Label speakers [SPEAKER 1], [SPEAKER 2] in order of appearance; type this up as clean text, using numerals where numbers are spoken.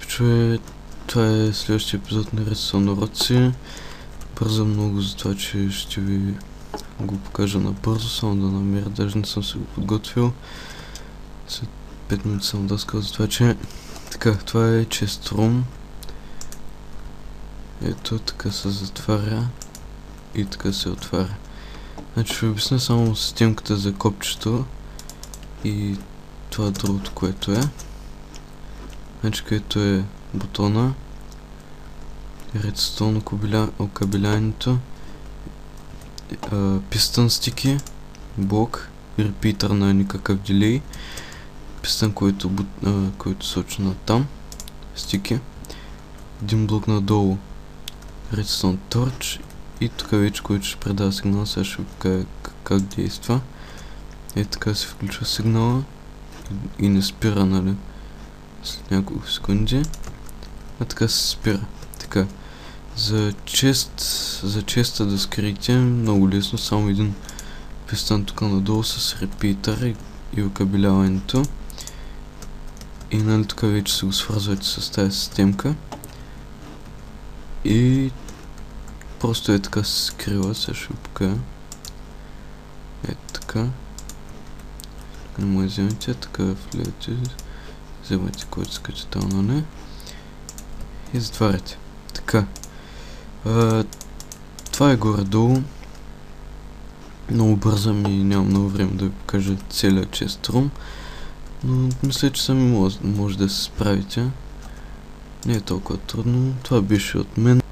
[SPEAKER 1] Пичове, това е следващия епизод на Redstone уроци. Бързам много за това, че ще ви го покажа набързо, само да намеря, даже не съм се го подготвил. След 5 минути съм даскал за това, че така, това е chest room. Ето така се затваря и така се отваря. Значи ще ви обясня само системката за копчето и това другото, което е. Значи където е бутона, редстоун окабеляването, пистън стики, блок, репитър на никакъв дилей, пистън, който сочи на там, стики, един блок надолу, редстоун торч и тук вече, който ще предава сигнал. Сега ще ви покажа как действа. Е така се включва сигнала и не спира, нали, след няколко секунди. А така се спира. Така. За честа да скриете много лесно, само един пистън тук надолу с репитър и окабеляването. И нали тук вече се го свързвате с тази системка. И просто е така се скрива. Сега ще ви покажа. Ето така. Тук не може да вземете, така влезете. Вземате който искате там, не? И затваряте. Така. Това е горе-долу. Много бързам и нямам много време да ви покажа целият chest room. Но мисля, че сами може да се справите. Не е толкова трудно. Това беше от мен.